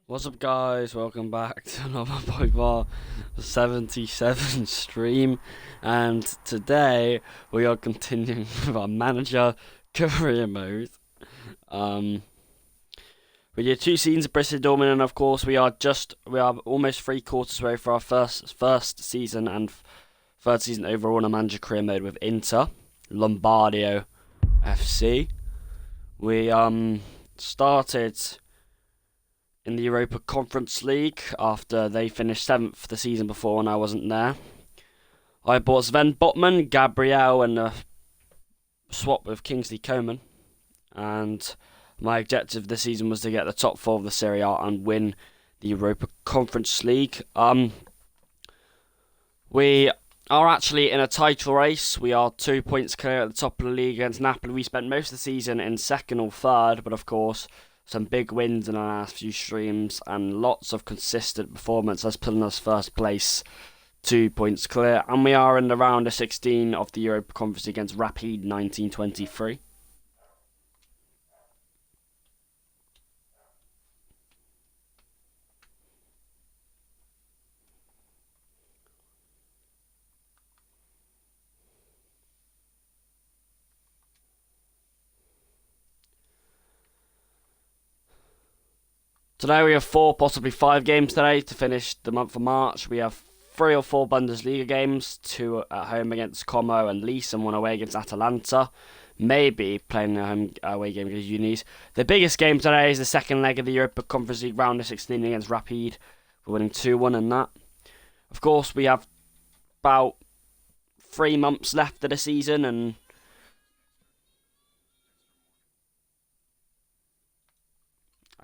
What's up, guys? Welcome back to another PT39 stream, and today we are continuing with our manager career mode. We did 2 seasons of Bristol Dortmund, and of course we are almost 3/4 way for our first season and third season overall in a manager career mode with Inter Lombardio FC. We started in the Europa Conference League after they finished 7th the season before and I wasn't there. I bought Sven Botman, Gabriel, and a swap with Kingsley Coman. And my objective this season was to get the top 4 of the Serie A and win the Europa Conference League. We are actually in a title race. We are 2 points clear at the top of the league against Napoli. We spent most of the season in 2nd or 3rd, but of course some big wins in the last few streams and lots of consistent performance has put us first place, 2 points clear, and we are in the round of 16 of the Europa Conference against Rapid 1923. Today we have 4, possibly 5 games today to finish the month of March. We have 3 or 4 Bundesliga games, 2 at home against Como and Lis and 1 away against Atalanta. Maybe playing a home away game against Unis. The biggest game today is the second leg of the Europa Conference League round of 16 against Rapid. We're winning 2-1 in that. Of course, we have about 3 months left of the season, and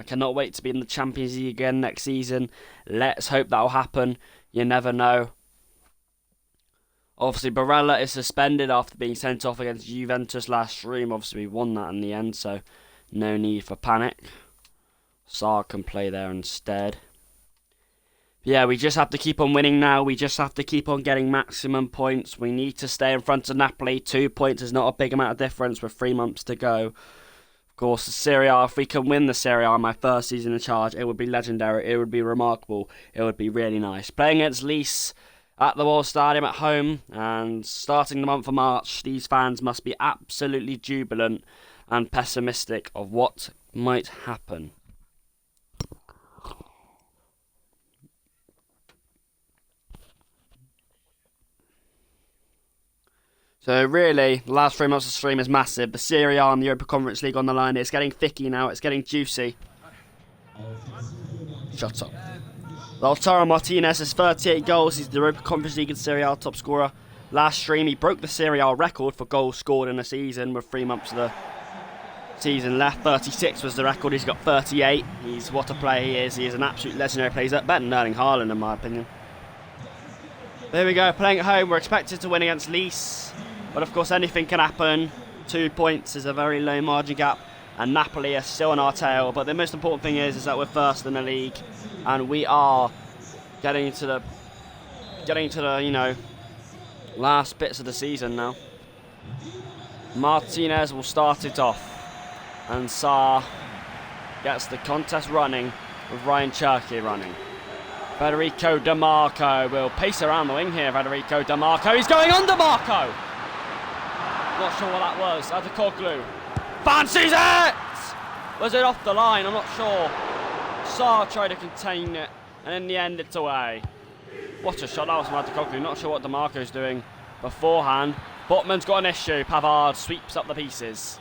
I cannot wait to be in the Champions League again next season. Let's hope that'll happen. You never know. Obviously, Barella is suspended after being sent off against Juventus last stream. Obviously, we won that in the end, so no need for panic. Sarr can play there instead. Yeah, we just have to keep on winning now. We just have to keep on getting maximum points. We need to stay in front of Napoli. 2 points is not a big amount of difference with 3 months to go. Of course, the Serie A, if we can win the Serie A in my first season in charge, it would be legendary, it would be remarkable, it would be really nice. Playing against Lis at the Wall Stadium at home and starting the month of March, these fans must be absolutely jubilant and pessimistic of what might happen. So really, the last 3 months of stream is massive. The Serie A and the Europa Conference League on the line. It's getting thicky now. It's getting juicy. Shut up. Lautaro Martinez has 38 goals. He's the Europa Conference League and Serie A top scorer. Last stream, he broke the Serie A record for goals scored in a season with 3 months of the season left. 36 was the record. He's got 38. He's what a player he is. He is an absolute legendary player. He's better than Erling Haaland, in my opinion. There we go. Playing at home. We're expected to win against Lis. But of course anything can happen. 2 points is a very low margin gap, and Napoli are still on our tail. But the most important thing is that we're first in the league, and we are getting to the last bits of the season now. Martinez will start it off, and Sarr gets the contest running with Ryan Cherky running. Federico Di Marco will pace around the wing here. Federico Di Marco, he's going under Marco. Not sure what that was. Adekoglu fancies it! Was it off the line? I'm not sure. Sarr tried to contain it, and in the end it's away. What a shot that was from Adekoglu. Not sure what Di Marco's doing beforehand. Botman's got an issue. Pavard sweeps up the pieces.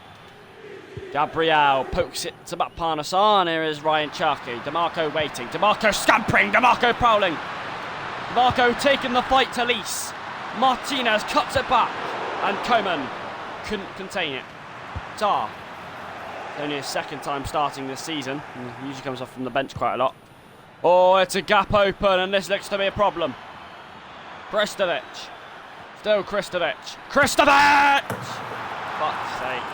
Gabriel pokes it to Parnasan. Here is Ryan Cherky. Di Marco waiting. Di Marco scampering. Di Marco prowling. Di Marco taking the fight to Lis. Martinez cuts it back, and Coman couldn't contain it. Sarr, only his 2nd time starting this season. He usually comes off from the bench quite a lot. Oh, it's a gap open, and this looks to be a problem. Kristovic. Still Kristovic. Kristovic! Fuck's sake.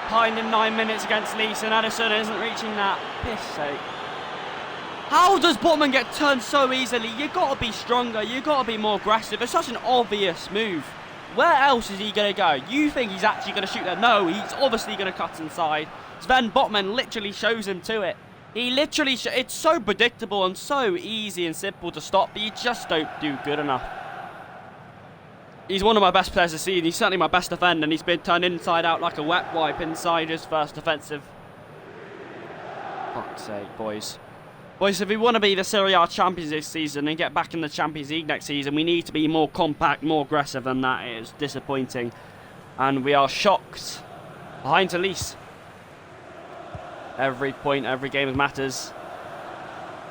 Behind in 9 minutes against Lis, and Addison isn't reaching that. Piss sake. How does Botman get turned so easily? You gotta be stronger, you gotta be more aggressive. It's such an obvious move. Where else is he going to go? You think he's actually going to shoot there? No, he's obviously going to cut inside. Sven Botman literally shows him to it. He literally, it's so predictable and so easy and simple to stop, but you just don't do good enough. He's one of my best players this season. He's certainly my best defender, and he's been turned inside out like a wet wipe inside his first defensive. Fuck's sake, boys. Boys, if we want to be the Serie A champions this season and get back in the Champions League next season, we need to be more compact, more aggressive than that. It is disappointing. And we are shocked. Behind Talise. Every point, every game matters.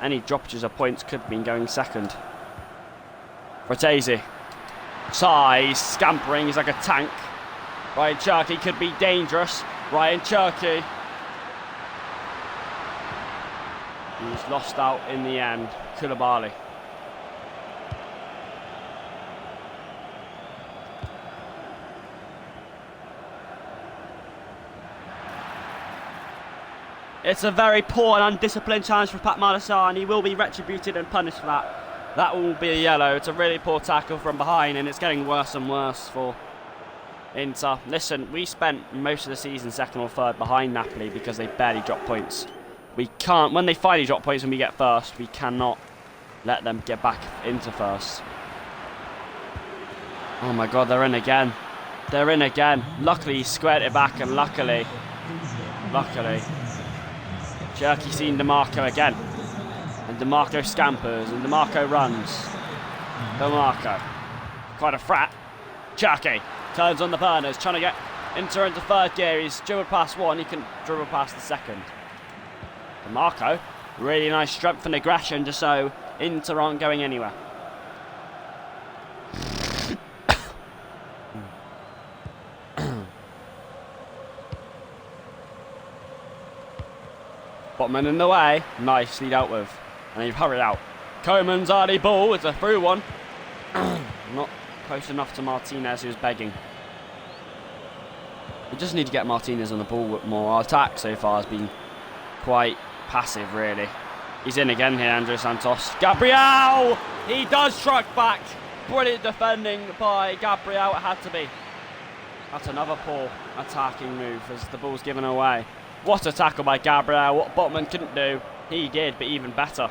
Any droppages of points could have been going second. Fratesi. He's scampering, he's like a tank. Ryan Cherky could be dangerous. Ryan Cherky. He's lost out in the end. Koulibaly. It's a very poor and undisciplined challenge for Pat Malasar, and he will be retributed and punished for that. That will be a yellow. It's a really poor tackle from behind, and it's getting worse and worse for Inter. Listen, we spent most of the season second or third behind Napoli because they barely dropped points. We can't, when they finally drop points and we get first, we cannot let them get back into first. Oh my god, they're in again. They're in again. Luckily, he squared it back, and luckily, Cherky's seen DeMarco again. And DeMarco scampers, and DeMarco runs. DeMarco, quite a frat. Cherky turns on the burners, trying to get Inter into third gear. He's dribbled past one, he can dribble past the second. DeMarco, really nice strength and aggression, just so Inter aren't going anywhere. Botman in the way, nicely dealt with. And he's hurried out. Coman's early ball, it's a through one. Not close enough to Martinez, who's begging. We just need to get Martinez on the ball with more. Our attack so far has been quite passive, really. He's in again here, Andres Santos. Gabriel! He does strike back. Brilliant defending by Gabriel, it had to be. That's another poor attacking move as the ball's given away. What a tackle by Gabriel. What Botman couldn't do, he did, but even better.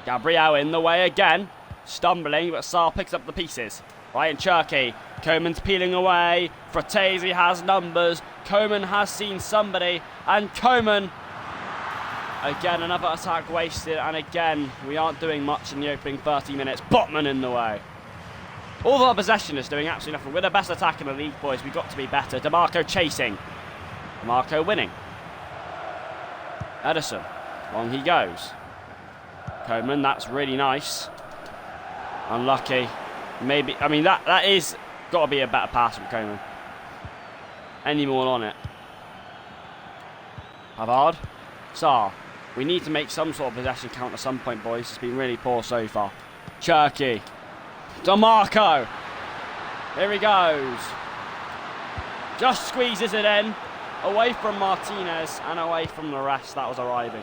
Gabriel in the way again. Stumbling, but Sarr picks up the pieces. Ryan Cherky. Coman's peeling away. Fratesi has numbers. Coman has seen somebody. And Coman, again, another attack wasted. And again, we aren't doing much in the opening 30 minutes. Botman in the way. All of our possession is doing absolutely nothing. We're the best attack in the league, boys. We've got to be better. DeMarco chasing. DeMarco winning. Edison. Long he goes. Coman, that's really nice. Unlucky. Maybe, I mean, that is got to be a better pass from Coman. Any more on it. Havard. Sarr. We need to make some sort of possession count at some point, boys. It's been really poor so far. Cherky. DeMarco. Here he goes. Just squeezes it in. Away from Martinez and away from the rest that was arriving.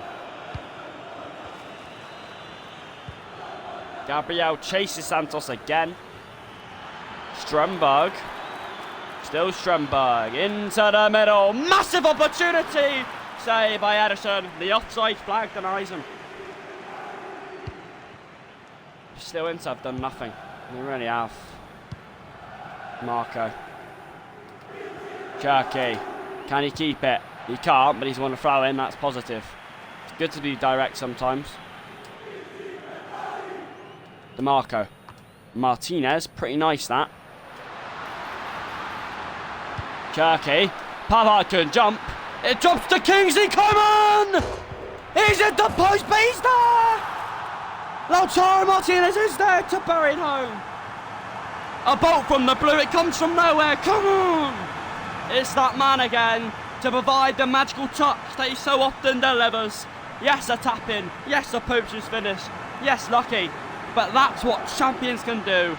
Gabriel chases Santos again. Strömberg. Still Strömberg. Into the middle. Massive opportunity. Saved by Edison. The offside flag denies him. Still Inter have done nothing. They really have. Marco. Cherky. Can he keep it? He can't, but he's won a throw in. That's positive. It's good to be direct sometimes. DeMarco. Martinez. Pretty nice, that. Cherky. Pavard can jump. It drops to Kingsley Coman! He's at the post, but he's there! Lautaro Martinez is there to bury it home. A bolt from the blue, it comes from nowhere, come on! It's that man again to provide the magical touch that he so often delivers. Yes, a tap in, yes, a poacher's finish, yes, lucky, but that's what champions can do.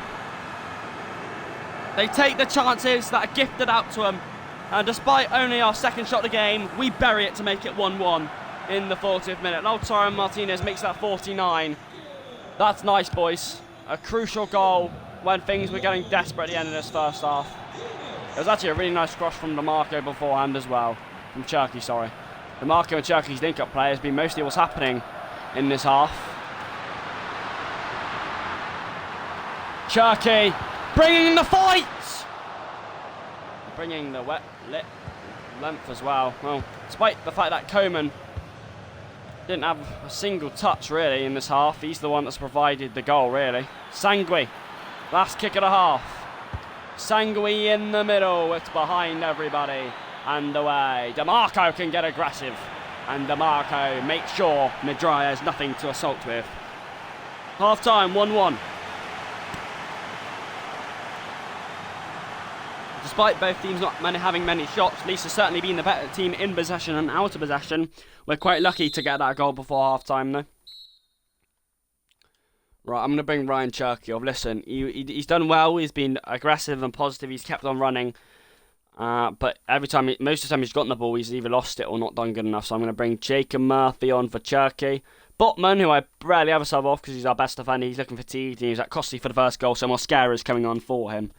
They take the chances that are gifted out to them, and despite only our second shot of the game, we bury it to make it 1-1 in the 40th minute. Lautaro Martinez makes that 49. That's nice, boys. A crucial goal when things were getting desperate at the end of this first half. It was actually a really nice cross from DeMarco beforehand as well. From Cherki, sorry. DeMarco and Cherki's link-up play has been mostly what's happening in this half. Cherki bringing the fight! Bringing the length as well. Well, despite the fact that Coman didn't have a single touch really in this half, he's the one that's provided the goal really. Sangui, last kick of the half. Sangui in the middle, it's behind everybody. And away. DeMarco can get aggressive. And DeMarco makes sure Midraya has nothing to assault with. Half time, 1-1. Despite both teams not having many shots, Leeds has certainly been the better team in possession and out of possession. We're quite lucky to get that goal before half time though. Right, I'm going to bring Ryan Cherki off. Listen, he's done well, he's been aggressive and positive, he's kept on running. But most of the time he's gotten the ball, he's either lost it or not done good enough. So I'm going to bring Jacob Murphy on for Cherki. Botman, who I rarely ever sub off because he's our best defender, he's looking fatigued and he was at costly for the first goal, so Mosquera's coming on for him.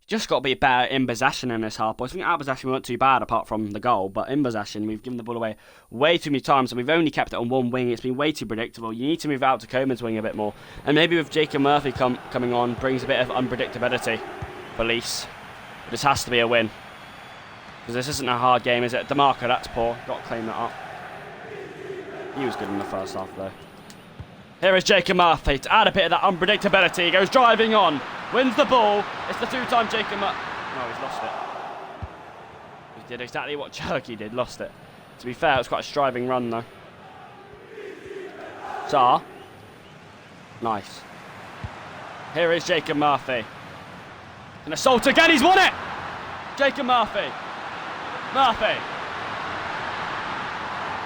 Just got to be better in possession in this half, boys. I think out of possession we weren't too bad apart from the goal, but in possession we've given the ball away way too many times and we've only kept it on one wing. It's been way too predictable. You need to move out to Coman's wing a bit more. And maybe with Jacob Murphy coming on brings a bit of unpredictability for Leeds. This has to be a win. Because this isn't a hard game, is it? DeMarco, that's poor. Got to claim that up. He was good in the first half though. Here is Jacob Murphy to add a bit of that unpredictability. He goes driving on, wins the ball. It's the two-time Jacob Murphy. No, he's lost it. He did exactly what Cherki did, lost it. To be fair, it was quite a striving run though. Sar. Nice. Here is Jacob Murphy. An assault again, he's won it! Jacob Murphy. Murphy.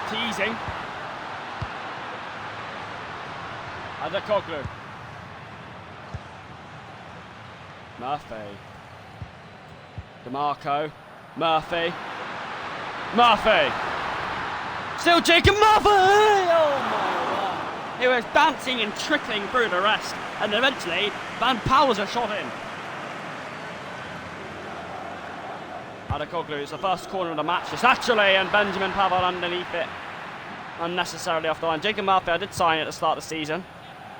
Teasing. Adekoglu. Murphy. DeMarco. Murphy. Murphy. Still Jacob Murphy! Oh my word. He was dancing and trickling through the rest. And eventually, Van Powers a shot in. Adekoglu, it's the first corner of the match. It's actually, and Benjamin Pavard underneath it. Unnecessarily off the line. Jacob Murphy, I did sign at the start of the season.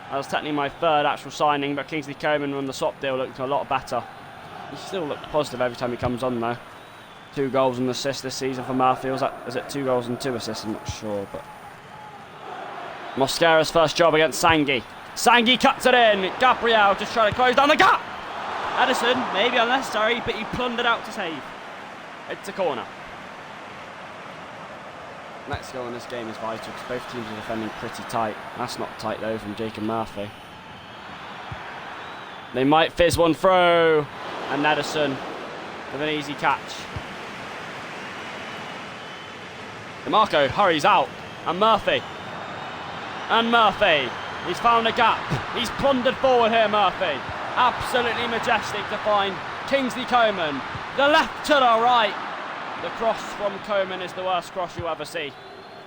That was technically my third actual signing, but Kingsley Coman on the swap deal looked a lot better. He still looked positive every time he comes on though. 2 goals and an assist this season for Murphy. Is it 2 goals and 2 assists? I'm not sure, but Mosquera's first job against Sangui. Sangui cuts it in. Gabriel just trying to close down the gap. Edison, maybe unnecessary, but he plundered out to save. It's a corner. Next goal in this game is vital because both teams are defending pretty tight. That's not tight though from Jacob Murphy. They might fizz one through. And Edison with an easy catch. DeMarco hurries out. And Murphy. And Murphy. He's found a gap. He's plundered forward here, Murphy. Absolutely majestic to find Kingsley Coman. The left to the right. The cross from Coman is the worst cross you'll ever see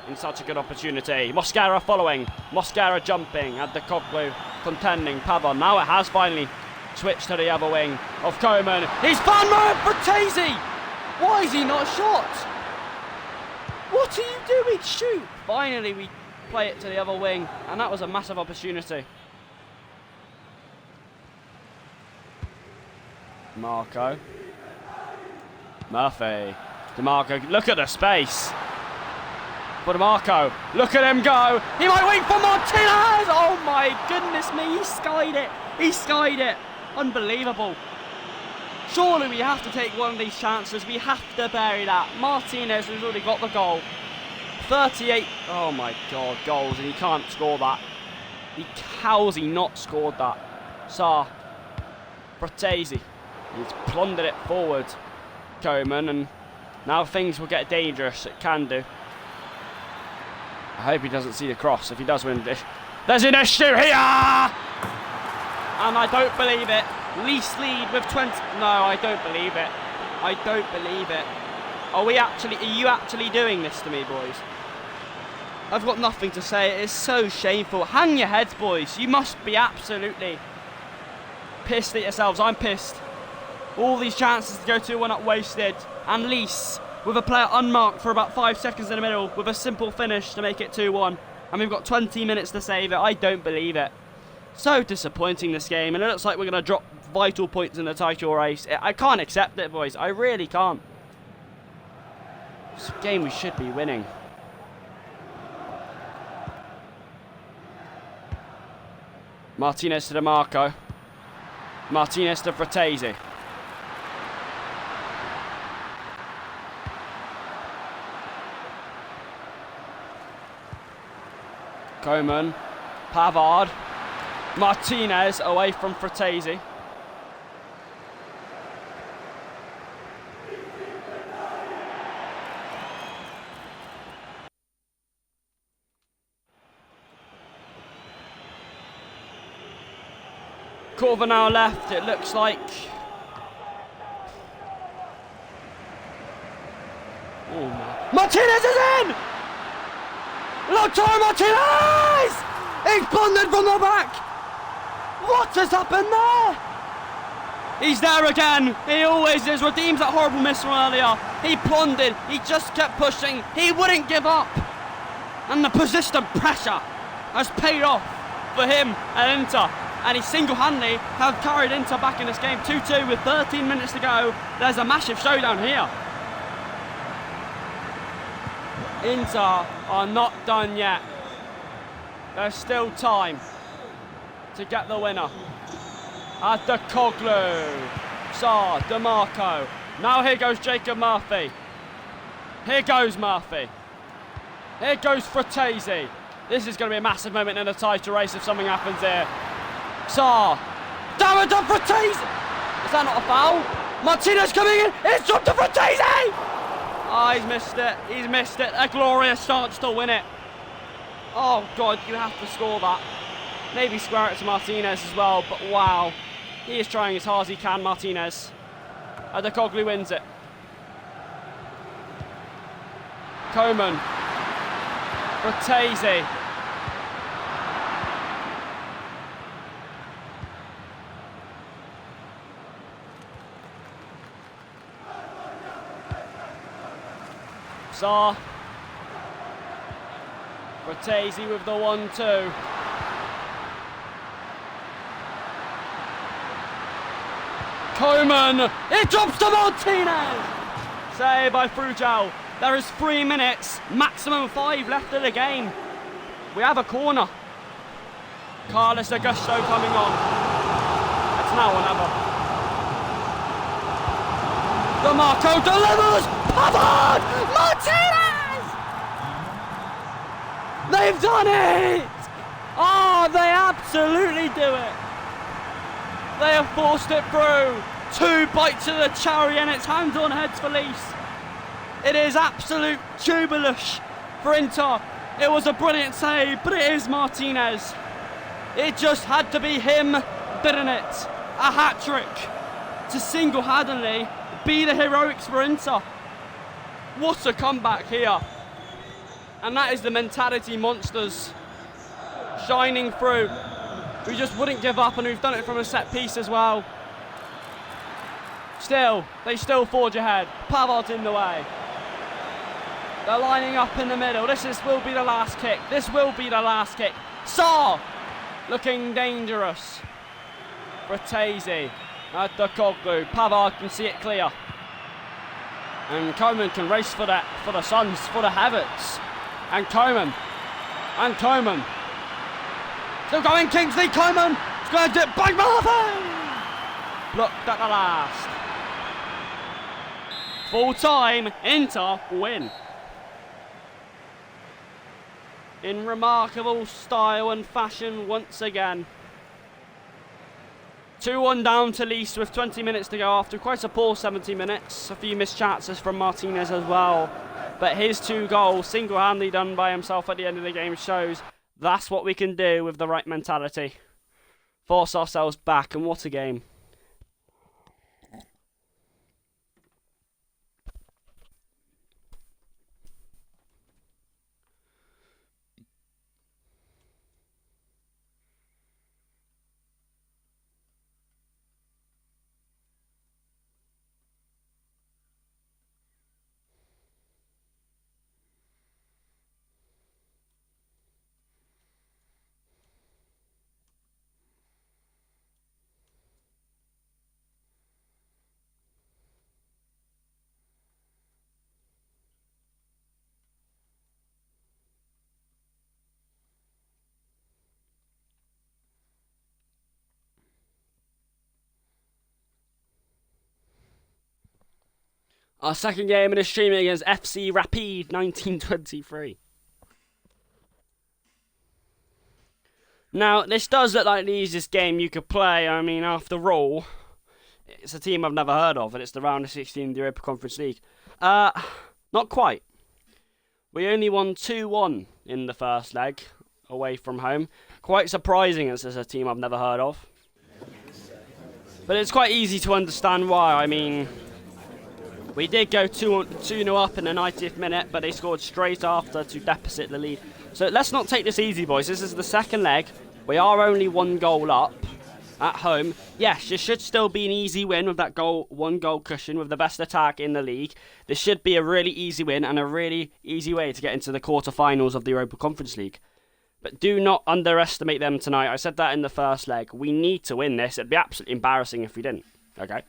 in such a good opportunity. Mosquera following. Mosquera jumping. Adekoglu contending. Pavard. Now it has finally switched to the other wing of Coman. He's found Frattesi! Why is he not shot? What are you doing? Shoot! Finally we play it to the other wing, and that was a massive opportunity. Marco. Murphy. DeMarco, look at the space. For DeMarco, look at him go. He might wait for Martinez. Oh my goodness me, he skied it. He skied it. Unbelievable. Surely we have to take one of these chances. We have to bury that. Martinez has already got the goal. 38, oh my God, goals, and he can't score that. How's he not scored that? Sar. Frattesi. He's plundered it forward. Coman, and now things will get dangerous. It can do. I hope he doesn't see the cross. If he does win this, there's an issue here, and I don't believe it. Least lead with 20. No, I don't believe it. I don't believe it. Are you actually doing this to me, boys? I've got nothing to say. It is so shameful. Hang your heads, boys. You must be absolutely pissed at yourselves. I'm pissed. All these chances to go 2-1 up wasted. And Lees with a player unmarked for about 5 seconds in the middle with a simple finish to make it 2-1. And we've got 20 minutes to save it. I don't believe it. So disappointing, this game, and it looks like we're going to drop vital points in the title race. I can't accept it, boys. I really can't. It's a game we should be winning. Martinez to DeMarco. Martinez to Fratesi. Coman. Pavard. Martinez away from Fratesi. Quarter now left, it looks like. Oh my. Martinez is in! Lautaro Martinez! He's blundered from the back! What has happened there? He's there again. He always is. Redeems that horrible miss from earlier. He plundered. He just kept pushing. He wouldn't give up. And the persistent pressure has paid off for him at Inter. And he single-handedly have carried Inter back in this game. 2-2 with 13 minutes to go. There's a massive showdown here. Inter are not done yet. There's still time to get the winner. Adekoglu, Sarr, DeMarco. Now here goes Jacob Murphy. Here goes Murphy. Here goes Fratesi. This is going to be a massive moment in the title race if something happens here. Sarr. Damn it, Fratesi! Is that not a foul? Martinez coming in. It's dropped to Fratesi! Oh, he's missed it. He's missed it. A glorious chance to win it. Oh, God, you have to score that. Maybe square it to Martinez as well, but wow. He is trying as hard as he can, Martinez. Adekoglu wins it. Coman. Fratesi. Sarr. Fratesi with the 1-2. Coman, it drops to Martinez! Save by Frugel. There is 3 minutes, maximum 5 left of the game. We have a corner. Carlos Augusto coming on. It's now or never. DeMarco delivers! Pavard! Martinez! They've done it! Oh, they absolutely do it. They have forced it through. 2 bites of the cherry and it's hands on heads for Lees. It is absolute jubilation for Inter. It was a brilliant save, but it is Martinez. It just had to be him, didn't it? A hat-trick to single-handedly be the heroics for Inter. What a comeback here. And that is the mentality monsters shining through. We just wouldn't give up, and we've done it from a set piece as well. Still, they still forge ahead. Pavard's in the way. They're lining up in the middle. This will be the last kick. This will be the last kick. Sarr looking dangerous. Fratesi, Adekoglu. Pavard can see it clear. And Coman can race for the Suns, for the Havertz. And Coman. Still going, Kingsley Coman. It's going to do it. Bang, Murphy! Blocked at the last. Full time, Inter win. In remarkable style and fashion once again. 2-1 down to Lees with 20 minutes to go after quite a poor 70 minutes. A few missed chances from Martinez as well. But his 2 goals, single-handedly done by himself at the end of the game, shows that's what we can do with the right mentality. Force ourselves back, and what a game. Our second game in the streaming against FC Rapid 1923. Now, this does look like the easiest game you could play. I mean, after all, it's a team I've never heard of, and it's the round of 16 of the Europa Conference League. Not quite. We only won 2-1 in the first leg, away from home. Quite surprising as a team I've never heard of. But it's quite easy to understand why. I mean, we did go 2-0 up in the 90th minute, but they scored straight after to deposit the lead. So let's not take this easy, boys. This is the second leg. We are only 1 goal up at home. Yes, this should still be an easy win with that 1 goal cushion with the best attack in the league. This should be a really easy win and a really easy way to get into the quarterfinals of the Europa Conference League. But do not underestimate them tonight. I said that in the first leg. We need to win this. It'd be absolutely embarrassing if we didn't. Okay?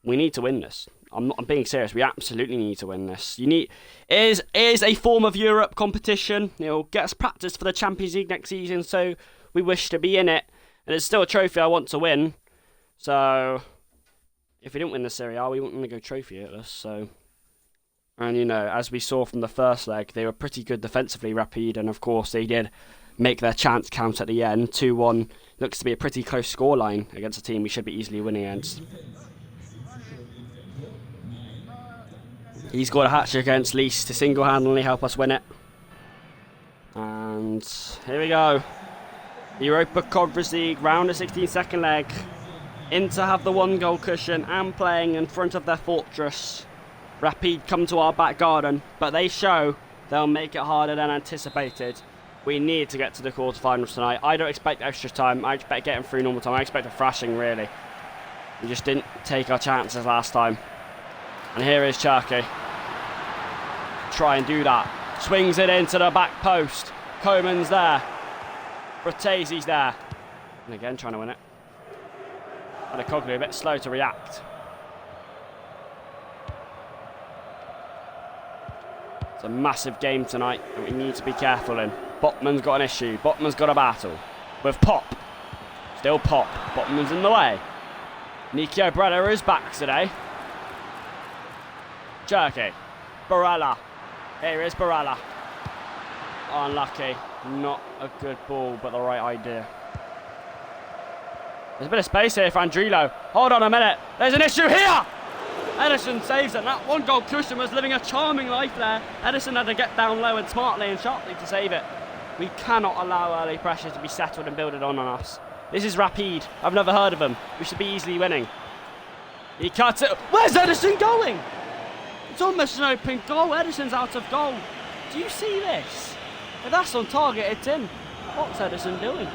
We need to win this. I'm being serious. We absolutely need to win this. It is a form of Europe competition. It'll get us practice for the Champions League next season, so we wish to be in it. And it's still a trophy I want to win. So, if we didn't win the Serie A, we wouldn't want to go trophy-less. So, and you know, as we saw from the first leg, they were pretty good defensively, Rapid, and of course they did make their chance count at the end. 2-1 looks to be a pretty close scoreline against a team we should be easily winning against. He scored a hat-trick against Leeds to single-handedly help us win it. And here we go. Europa Conference League, round of 16, second leg. Inter have the 1 goal cushion and playing in front of their fortress. Rapid come to our back garden, but they show they'll make it harder than anticipated. We need to get to the quarterfinals tonight. I don't expect extra time. I expect getting through normal time. I expect a thrashing, really. We just didn't take our chances last time. And here is Cherky. Try and do that. Swings it into the back post. Coman's there. Fratese's there. And again, trying to win it. And Koglu a bit slow to react. It's a massive game tonight, and we need to be careful in. Botman's got an issue. Botman's got a battle. With Pop. Still Pop. Botman's in the way. Nico Brella is back today. Cherky. Barella. Here is Barella. Unlucky. Not a good ball, but the right idea. There's a bit of space here for Andrilo. Hold on a minute. There's an issue here! Edison saves it. That 1 goal cushion was living a charming life there. Edison had to get down low and smartly and sharply to save it. We cannot allow early pressure to be settled and built on us. This is Rapid. I've never heard of them. We should be easily winning. He cuts it. Where's Edison going? It's almost an open goal. Edison's out of goal. Do you see this? If that's on target, it's in. What's Edison doing?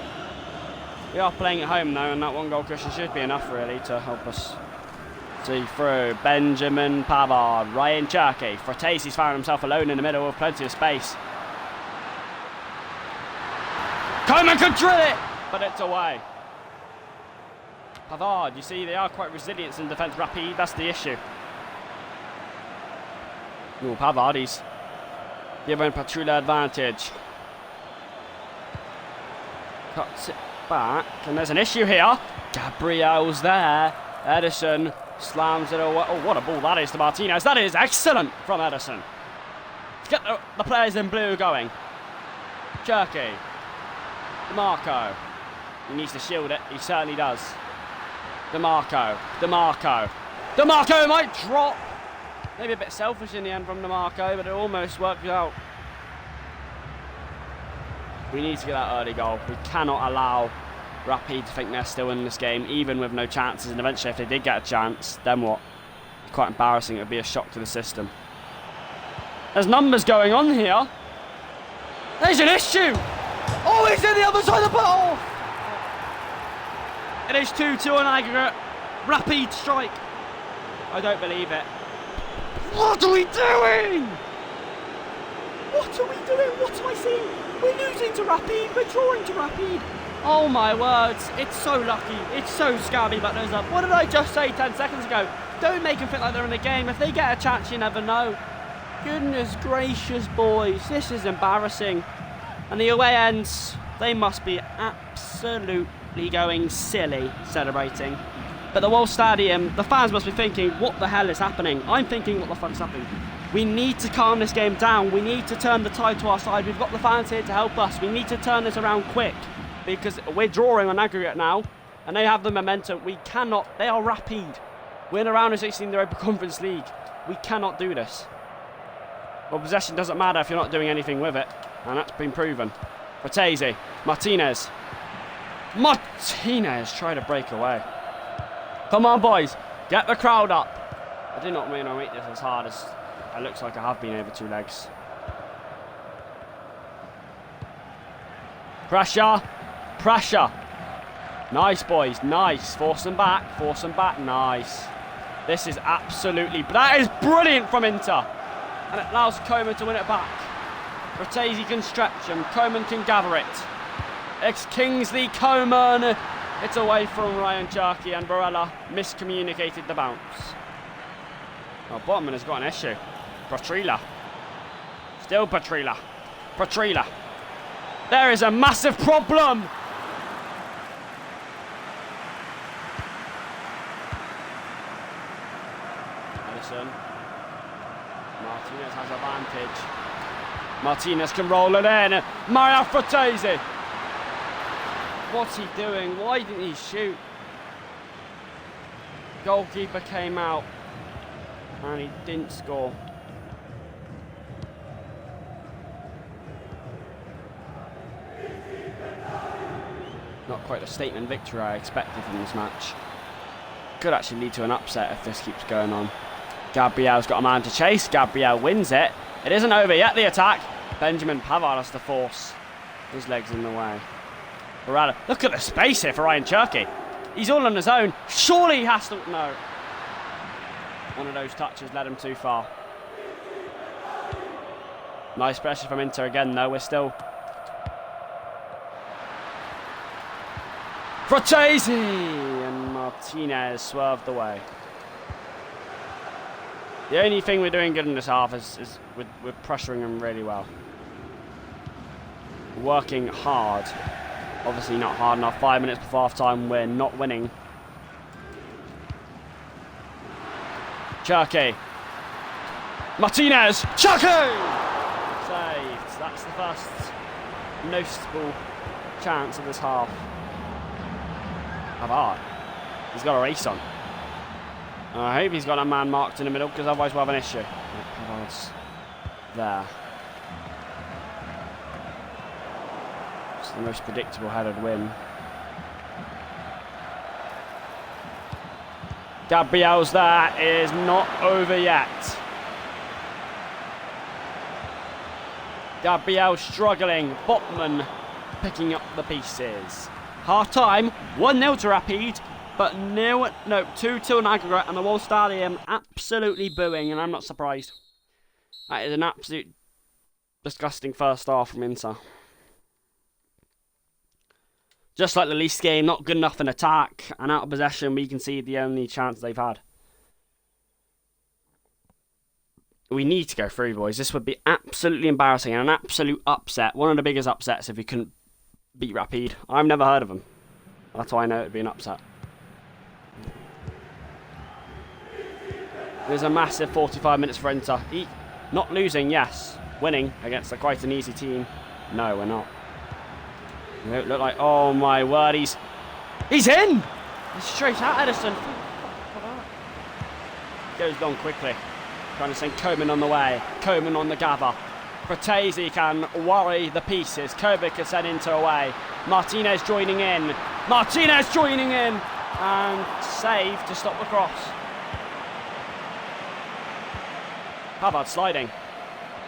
We are playing at home now, and that 1 goal cushion should be enough, really, to help us see through. Benjamin Pavard, Ryan Cherky. Fratese's found himself alone in the middle with plenty of space. Coman can drill it, but it's away. Pavard, you see, they are quite resilient in defence. Rapid, that's the issue. Ooh, Pavard, he's given Patrula advantage. Cuts it back, and there's an issue here. Gabriel's there. Edison slams it away. Oh, what a ball that is to Martinez. That is excellent from Edison. Let's get the players in blue going. Cherky. DeMarco. He needs to shield it. He certainly does. DeMarco. DeMarco might drop. Maybe a bit selfish in the end from DeMarco, but it almost worked out. We need to get that early goal. We cannot allow Rapid to think they're still in this game, even with no chances. And eventually, if they did get a chance, then what? It's quite embarrassing. It would be a shock to the system. There's numbers going on here. There's an issue. Oh, he's in the other side of the ball. It is 2-2 on aggregate. Rapid strike. I don't believe it. What are we doing? What are we doing? What am I seeing? We're losing to Rapid. We're drawing to Rapid. Oh my words. It's so lucky. It's so scabby, but there's up. What did I just say 10 seconds ago? Don't make them feel like they're in the game. If they get a chance, you never know. Goodness gracious, boys. This is embarrassing. And the away ends, they must be absolutely going silly celebrating. But the whole stadium, the fans must be thinking, what the hell is happening? I'm thinking, what the fuck's happening? We need to calm this game down. We need to turn the tide to our side. We've got the fans here to help us. We need to turn this around quick because we're drawing on aggregate now and they have the momentum. We cannot, they are rapid. We're in a round of 16 in the Europa Conference League. We cannot do this. Well, possession doesn't matter if you're not doing anything with it, and that's been proven. Fratesi, Martinez. Martinez try to break away. Come on, boys, get the crowd up. I do not mean to make this as hard as it looks like I have been over 2 legs. Pressure, pressure. Nice, boys, nice. Force them back, nice. This is absolutely, that is brilliant from Inter. And it allows Coman to win it back. Fratesi can stretch him, Coman can gather it. It's Kingsley Coman. It's away from Ryan Cherki and Barella miscommunicated the bounce. Oh, Botman has got an issue. Petrila. Still Petrila. Petrila. There is a massive problem. Edison. Martinez has advantage. Martinez can roll it in. Mario Fratesi. What's he doing? Why didn't he shoot? Goalkeeper came out and he didn't score. Not quite the statement victory I expected from this match. Could actually lead to an upset if this keeps going on. Gabriel's got a man to chase. Gabriel wins it. It isn't over yet, the attack. Benjamin Pavard has to force. His legs in the way. Barella. Look at the space here for Ryan Cherki. He's all on his own. Surely he has to... No. One of those touches led him too far. Nice pressure from Inter again, though. We're still... Fratesi! And Martinez swerved away. The only thing we're doing good in this half is we're pressuring them really well. Working hard. Obviously not hard enough. 5 minutes before half time, we're not winning. Cherki. Martinez. Cherki! Saved. That's the first noticeable chance of this half. Pavard. He's got a race on. I hope he's got a man marked in the middle because otherwise we'll have an issue. Pavard's there. It's the most predictable headed win. Gabriel's there. It is not over yet. Gabriel struggling. Botman picking up the pieces. Half time, 1-0 to Rapid, but 2-2 in aggregate, and the whole stadium absolutely booing, and I'm not surprised. That is an absolute disgusting first half from Inter. Just like the Leeds game, not good enough in attack, and out of possession, we concede the only chance they've had. We need to go through, boys. This would be absolutely embarrassing and an absolute upset. One of the biggest upsets if we couldn't beat Rapid. I've never heard of them. That's why I know it would be an upset. There's a massive 45 minutes for Inter. Not losing, yes. Winning against quite an easy team. No, we're not. We don't look like... Oh my word, he's in! He's straight out, Edison. Goes long quickly. Trying to send Coman on the way. Coman on the gather. Fratesi can worry the pieces. Kovic has sent Inter away. Martinez joining in. Martinez joining in. And save to stop the cross. Pavard sliding.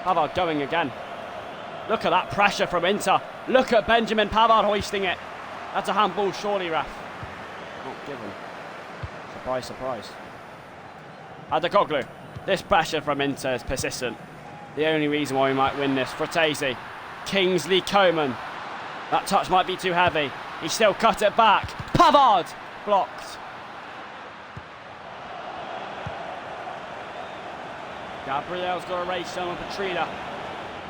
Pavard going again. Look at that pressure from Inter. Look at Benjamin Pavard hoisting it. That's a handball, surely, ref. Not given. Surprise, surprise. Adekoglu. This pressure from Inter is persistent. The only reason why we might win this. Fratesi. Kingsley Coman. That touch might be too heavy. He still cut it back. Pavard! Blocked. Gabriel's got a race on with Petrila.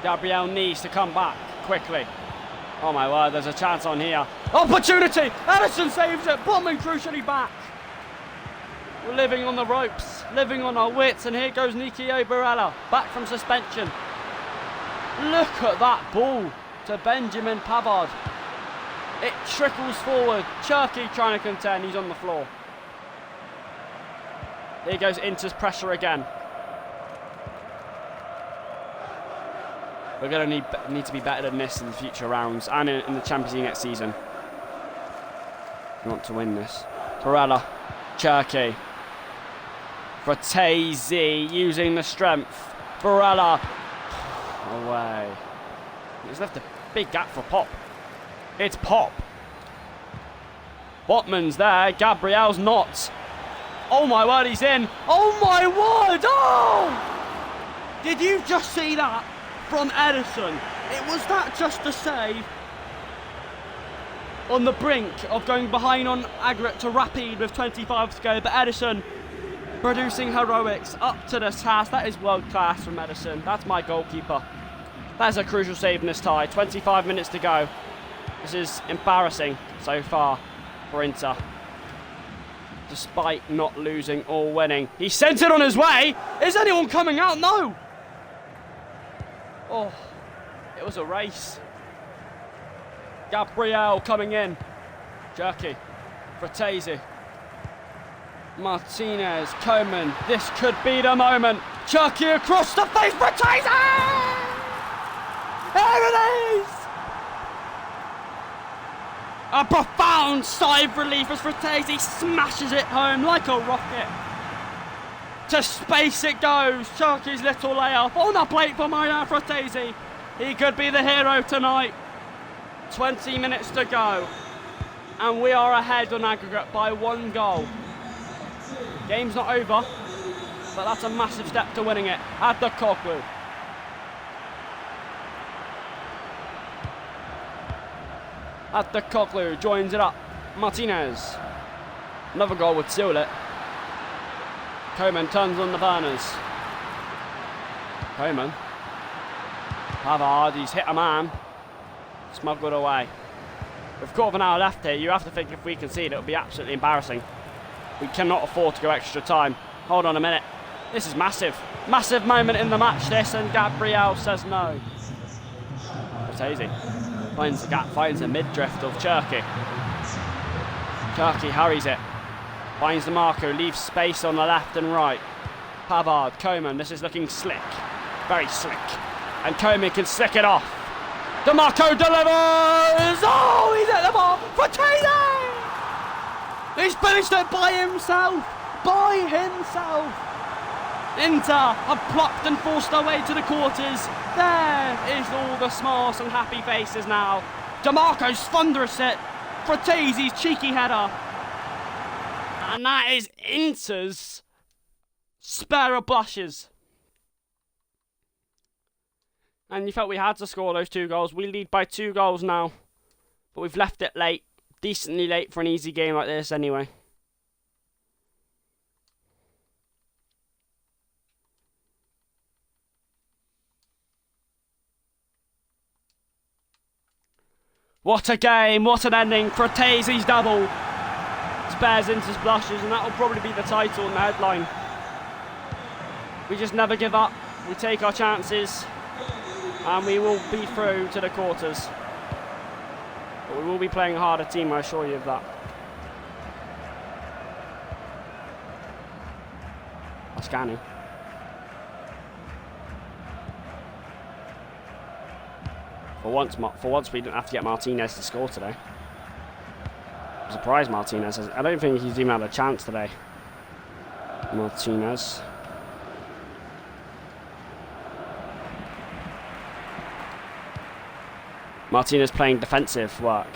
Gabriel needs to come back quickly. Oh my word, there's a chance on here. Opportunity! Edison saves it. Botman crucially back. We're living on the ropes, living on our wits, and here goes Nikio Barella, back from suspension. Look at that ball to Benjamin Pavard. It trickles forward. Cherki trying to contend. He's on the floor. Here goes Inter's pressure again. We're going to need to be better than this in the future rounds and in the Champions League next season. We want to win this. Barella, Cherki. Fratesi using the strength. Barella. Away. He's left a big gap for Pop. It's Pop. Botman's there. Gabriel's not. Oh my word, he's in. Oh my word. Oh! Did you just see that from Edison? Was that just a save? On the brink of going behind on Agret to Rapid with 25 to go, but Edison producing heroics up to the task. That is world class from Edison. That's my goalkeeper. That's a crucial save in this tie. 25 minutes to go. This is embarrassing so far for Inter. Despite not losing or winning. He sent it on his way. Is anyone coming out? No. Oh, it was a race. Gabriel coming in. Cherki. Fratesi. Martinez. Coman. This could be the moment. Cherki across the face. Fratesi! There it is! A profound sigh of relief as Fratesi smashes it home like a rocket. To space it goes. Cherki's little layup on the plate for Mariano Fratesi. He could be the hero tonight. 20 minutes to go. And we are ahead on aggregate by 1 goal. Game's not over, but that's a massive step to winning it. Adekoglu. Adekoglu joins it up. Martinez. Another goal would seal it. Coman turns on the burners. Coman. Pavard, he's hit a man. Smuggled away. With quarter of an hour left here, you have to think if we concede, it'll be absolutely embarrassing. We cannot afford to go extra time. Hold on a minute. This is massive. Massive moment in the match, this, and Gabriel says no. Fratesi finds the gap, finds the mid-drift of Cherki. Cherki hurries it. Finds the marker, leaves space on the left and right. Pavard, Coman, this is looking slick. Very slick. And Coman can slick it off. DeMarco delivers! Oh, he's at the ball! Fratesi! He's finished it by himself! By himself! Inter have plucked and forced their way to the quarters. There is all the smiles and happy faces now. DeMarco's thunderous hit. Fratesi's cheeky header. And that is Inter's spare of blushes. And you felt we had to score those 2 goals. We lead by 2 goals now. But we've left it late. Decently late for an easy game like this anyway. What a game, what an ending. Fratesi's double. Spares Inter's blushes, and that will probably be the title and the headline. We just never give up. We take our chances. And we will be through to the quarters. But we will be playing a harder team, I assure you of that. Ascani. For once, we didn't have to get Martinez to score today. I'm surprised Martinez has. I don't think he's even had a chance today. Martinez. Martinez playing defensive work.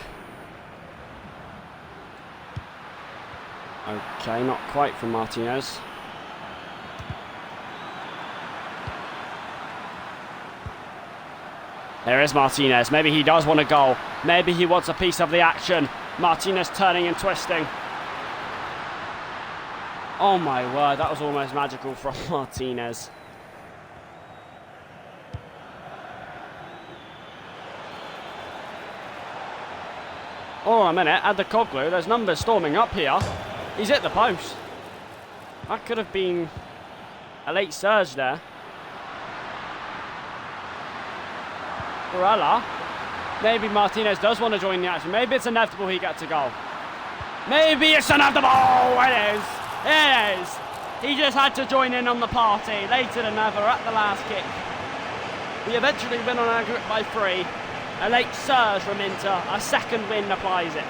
Okay, not quite from Martinez. There is Martinez. Maybe he does want a goal. Maybe he wants a piece of the action. Martinez turning and twisting. Oh my word, that was almost magical from Martinez. Oh, a minute, Adekoglu, there's numbers storming up here. He's hit the post. That could have been a late surge there. Barella. Maybe Martinez does want to join the action. Maybe it's inevitable he gets a goal. Maybe it's inevitable. It is. It is. He just had to join in on the party. Later than ever at the last kick. We eventually win on aggregate by 3. A late surge from Inter. A second win applies it.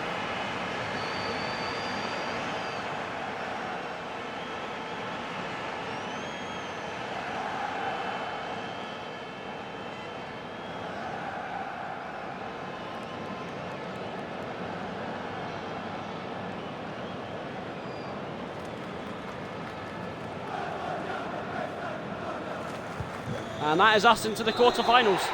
And that is us into the quarterfinals.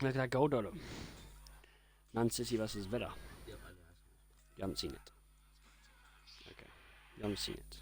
Look at that goal, Dodo. Man City versus Villa. You haven't seen it. Okay. You haven't seen it.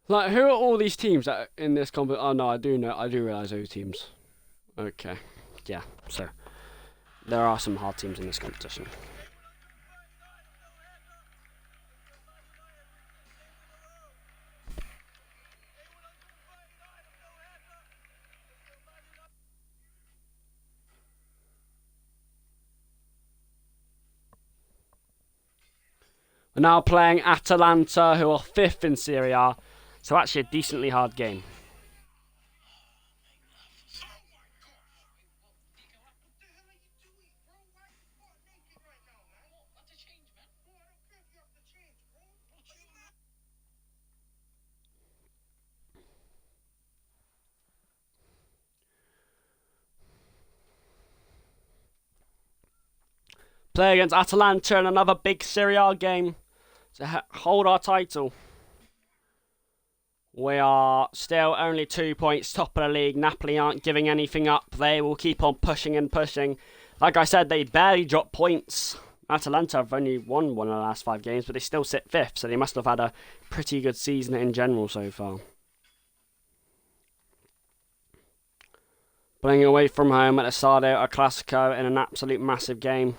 Like, who are all these teams that are in this competition? Oh no, I do realise those teams. Okay, yeah, so there are some hard teams in this competition. We're now playing Atalanta, who are 5th in Serie A. So actually a decently hard game. Play against Atalanta in another big Serie A game to hold our title. We are still only 2 points top of the league. Napoli aren't giving anything up. They will keep on pushing and pushing. Like I said, they barely drop points. Atalanta have only won one of the last 5 games, but they still sit 5th, so they must have had a pretty good season in general so far. Playing away from home at the Stadio Classico in an absolute massive game.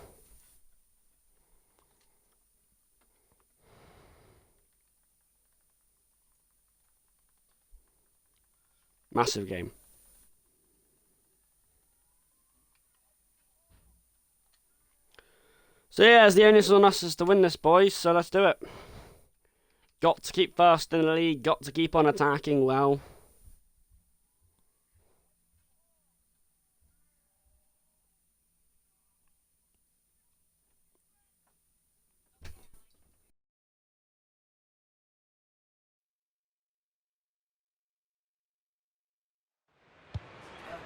Massive game. So yeah, the onus on us is to win this, boys, so let's do it. Got to keep first in the league, got to keep on attacking well.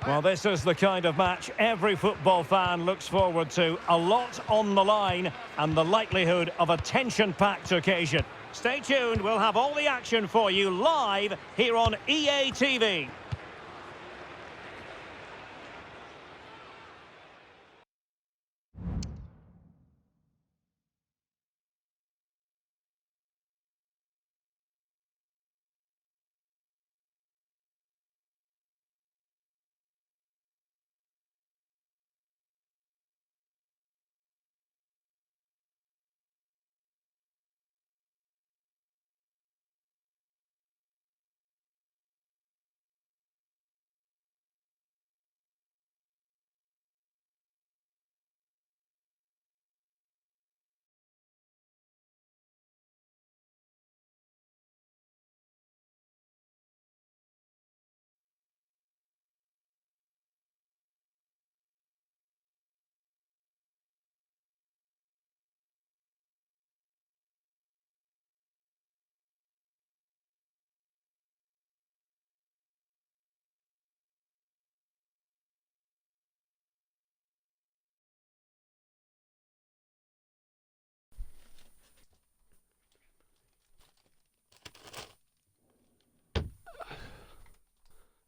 Well, this is the kind of match every football fan looks forward to. A lot on the line and the likelihood of a tension-packed occasion. Stay tuned, we'll have all the action for you live here on EA TV.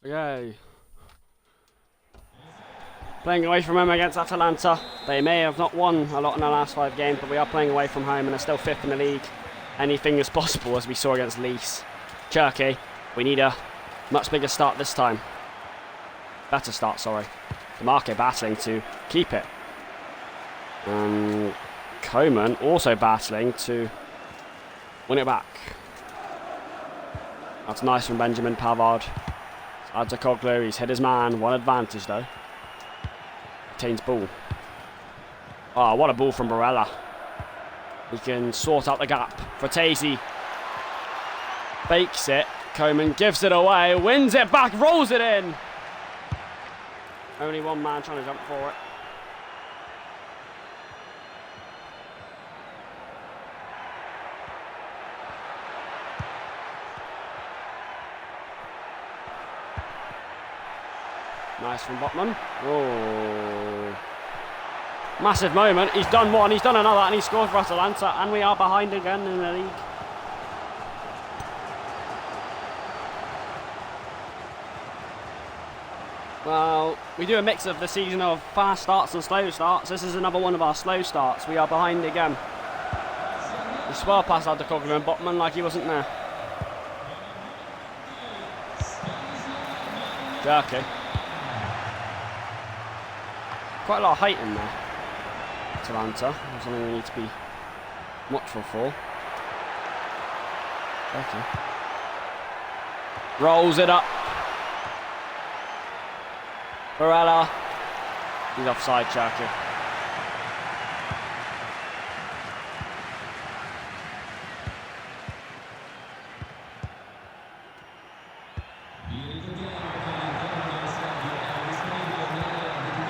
Okay. Playing away from home against Atalanta. They may have not won a lot in the last 5 games, but we are playing away from home and are still 5th in the league. Anything is possible, as we saw against Leeds. Cherky, we need a much bigger start this time. Better start, sorry. DeMarco battling to keep it. And Coman also battling to win it back. That's nice from Benjamin Pavard. Adekoglu, he's hit his man. One advantage though. Retains ball. Oh, what a ball from Barella. He can sort out the gap. Fratesi fakes it. Coman gives it away, wins it back, rolls it in. Only one man trying to jump for it. Nice from Botman. Oh. Massive moment. He's done one, he's done another, and he scores for Atalanta, and we are behind again in the league. Well, we do a mix of the season of fast starts and slow starts. This is another one of our slow starts. We are behind again. He swirled past Adekoglu and Botman like he wasn't there. Jerky. Quite a lot of height in there. Atalanta. That's something we need to be watchful for. Okay. Rolls it up. Barella. He's offside, Cherky.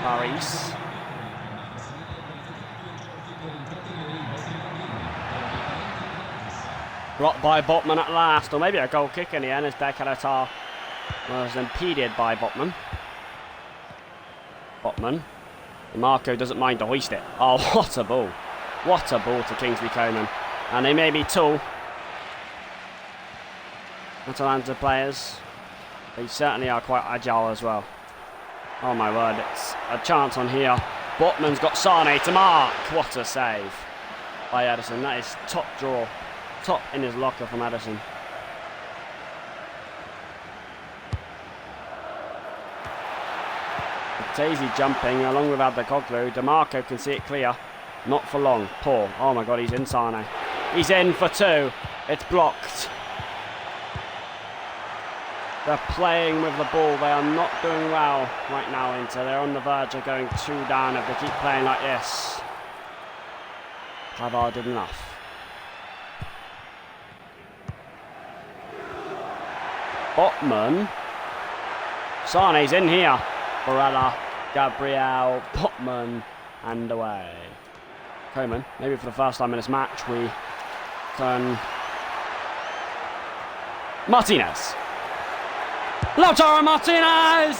Paris. Blocked by Botman at last, or maybe a goal kick in the end as Bekaratar was impeded by Botman. Marco doesn't mind to hoist it. Oh, what a ball. What a ball to Kingsley Coman. And they may be tall, Atalanta players. They certainly are quite agile as well. Oh my word, it's a chance on here. Botman's got Sane to mark. What a save by Ederson. That is top draw. Top in his locker from Ederson. Daisy jumping along with Adekoglu. DeMarco can see it clear. Not for long. Poor. Oh my god, he's in Sane. He's in for 2. It's blocked. They're playing with the ball. They are not doing well right now, Inter. They're on the verge of going 2 down if they keep playing like this. Pavard did enough. Botman. Sane's in here. Barella, Gabriel, Botman, and away. Coman, maybe for the first time in this match, we can... Martinez. Lautaro Martinez!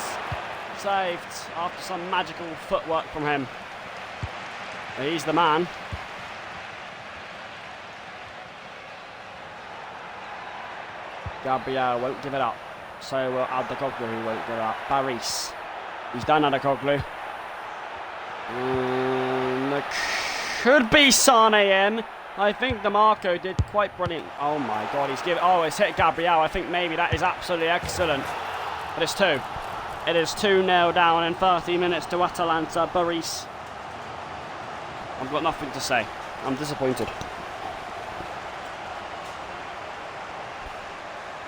Saved after some magical footwork from him. He's the man. Gabriel won't give it up. So will Adekoglu, who won't give it up. Baris. He's done Adekoglu. There could be Sane in. I think DeMarco did quite brilliant. Oh my God, he's given. Oh, it's hit Gabriel. I think maybe that is absolutely excellent. But it's 2. It is 2-0 down in 30 minutes to Atalanta. Baris. I've got nothing to say. I'm disappointed.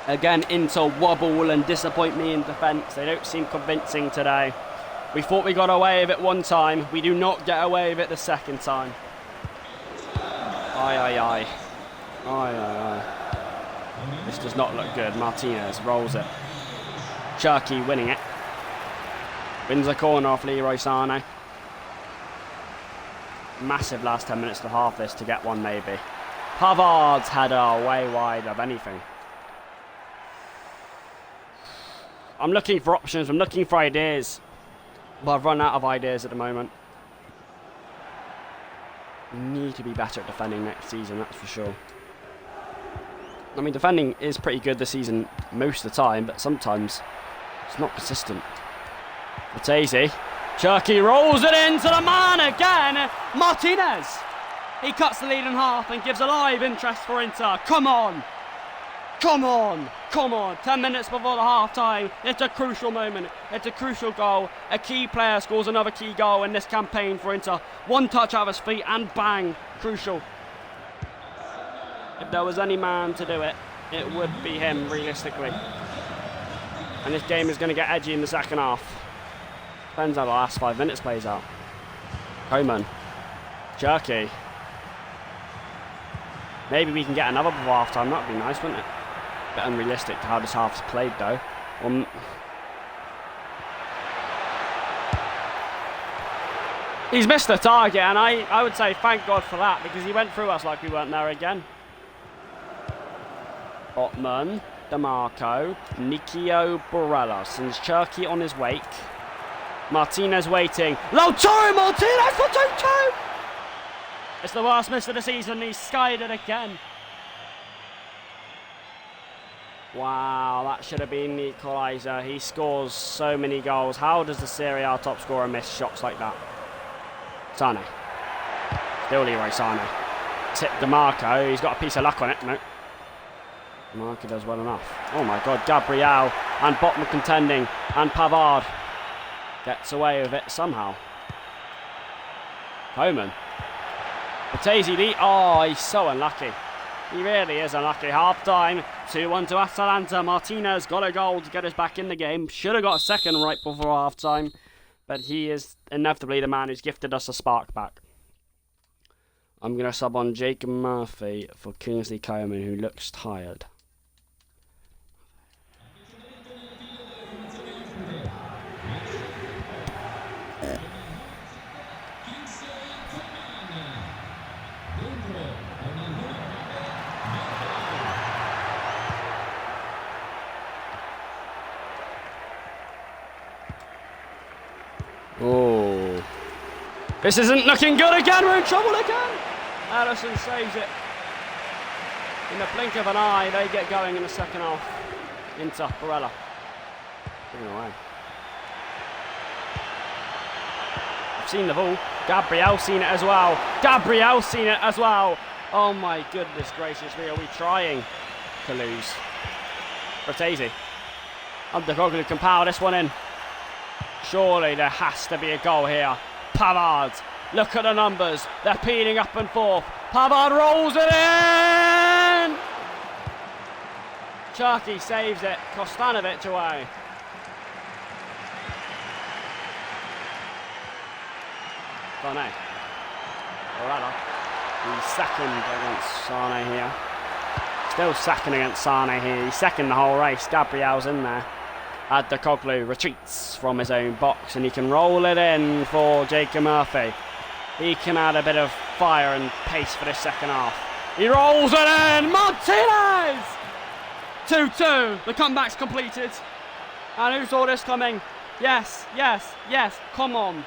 Again, Inter wobble and disappoint me in defence. They don't seem convincing today. We thought we got away with it one time. We do not get away with it the second time. Aye, aye, aye. Aye, aye, aye. This does not look good. Martinez rolls it. Cherki winning it. Wins a corner off Leroy Sane. Massive last 10 minutes to half this to get one maybe. Pavard's header way wide of anything. I'm looking for options. I'm looking for ideas. But I've run out of ideas at the moment. We need to be better at defending next season, that's for sure. I mean, defending is pretty good this season most of the time, but sometimes it's not consistent. Matezi. Cherki rolls it into the man again. Martinez. He cuts the lead in half and gives a live interest for Inter. Come on. Come on. Come on. 10 minutes before the half-time. It's a crucial moment. It's a crucial goal. A key player scores another key goal in this campaign for Inter. One touch out of his feet and bang. Crucial. If there was any man to do it, it would be him, realistically. And this game is going to get edgy in the second half. Depends how the last 5 minutes plays out. Coman. Cherki. Maybe we can get another before half-time. That would be nice, wouldn't it? A bit unrealistic how this half's played, though. He's missed the target, and I would say thank God for that, because he went through us like we weren't there again. Ottman, DeMarco, Nikio Borrella sends Cherki on his wake. Martinez waiting. Lautaro Martinez for 2-2! It's the worst miss of the season. He's skied it again. Wow, that should have been the equaliser. He scores so many goals. How does the Serie A top scorer miss shots like that? Sane. Still Leroy Sane. It's hit DeMarco. He's got a piece of luck on it. No. DeMarco does well enough. Oh my God, Gabriel and Botman contending. And Pavard gets away with it somehow. Coman. Matezi, oh, he's so unlucky. He really is unlucky. Half time, 2-1 to Atalanta. Martinez got a goal to get us back in the game. Should have got a second right before half time. But he is inevitably the man who's gifted us a spark back. I'm going to sub on Jacob Murphy for Kingsley Coman, who looks tired. Oh, this isn't looking good again. We're in trouble again. Allison saves it. In the blink of an eye, they get going in the second half. Inter, Barella. Giving away. I've seen the ball. Gabriel's seen it as well. Gabriel's seen it as well. Oh my goodness gracious me, are we trying to lose? Fratesi. Adekoglu can power this one in. Surely there has to be a goal here. Pavard, look at the numbers. They're peeling up and forth. Pavard rolls it in! Cherki saves it. Kostanovic away. Sane. Borrella. He's second against Sane here. Still second against Sane here. He's second the whole race. Gabriel's in there. Adekoglu retreats from his own box and he can roll it in for Jacob Murphy. He can add a bit of fire and pace for this second half. He rolls it in! Martinez! 2-2. The comeback's completed. And who saw this coming? Yes, yes, yes. Come on.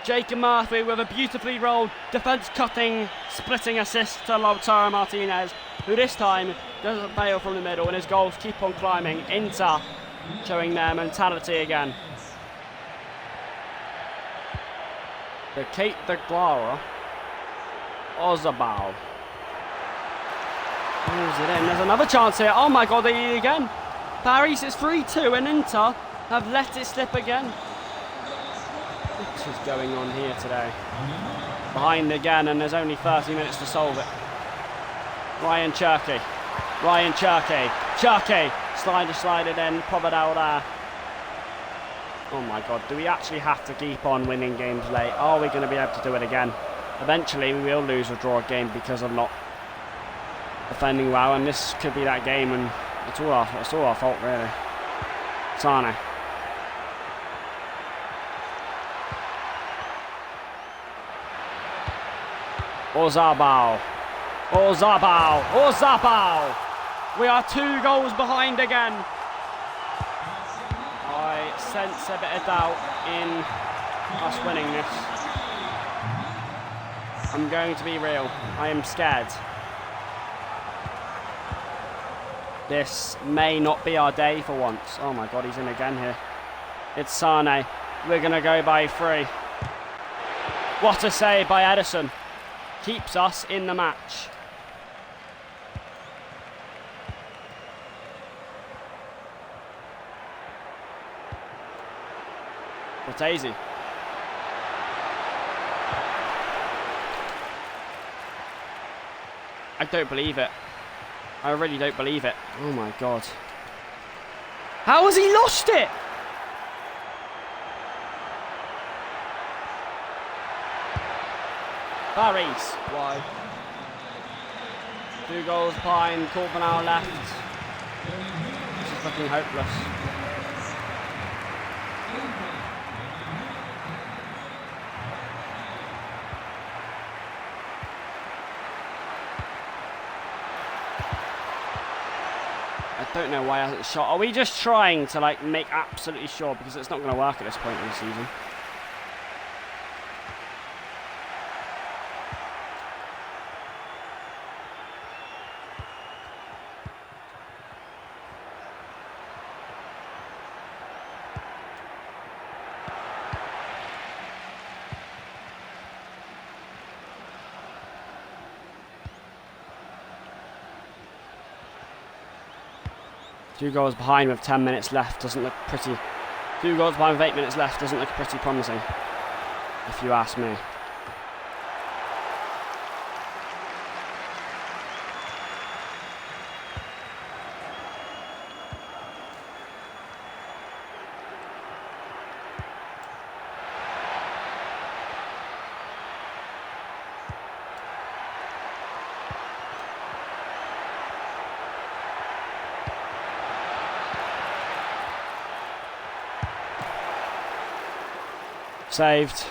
Jacob Murphy with a beautifully rolled defence cutting, splitting assist to Lautaro Martinez, who this time doesn't fail from the middle, and his goals keep on climbing. Inter showing their mentality again. The Kate de Glara. Ozabal. Moves it in. There's another chance here. Oh my god, they eat again. Paris is 3-2 and Inter have let it slip again. What is going on here today? Behind again, and there's only 30 minutes to solve it. Ryan Cherky. Ryan Cherky. Cherky. Slide it in. Providal there. Oh my god, do we actually have to keep on winning games late? Are we going to be able to do it again? Eventually we will lose or draw a game because of not defending well, and this could be that game, and it's all our fault really. Sane. Ozabal. Ozabal. Ozabal. We are 2 goals behind again. I sense a bit of doubt in us winning this. I'm going to be real. I am scared. This may not be our day for once. Oh my god, he's in again here. It's Sane. We're going to go by 3. What a save by Edison. Keeps us in the match. Cortese. I don't believe it. I really don't believe it. Oh my god. How has he lost it? Paris. Why? 2 goals behind, quarter hour left. This is looking hopeless. I don't know why I hasn't shot. Are we just trying to like make absolutely sure, because it's not going to work at this point in the season? Two goals behind with 10 minutes left doesn't look pretty. 2 goals behind with 8 minutes left doesn't look pretty promising, if you ask me. Saved.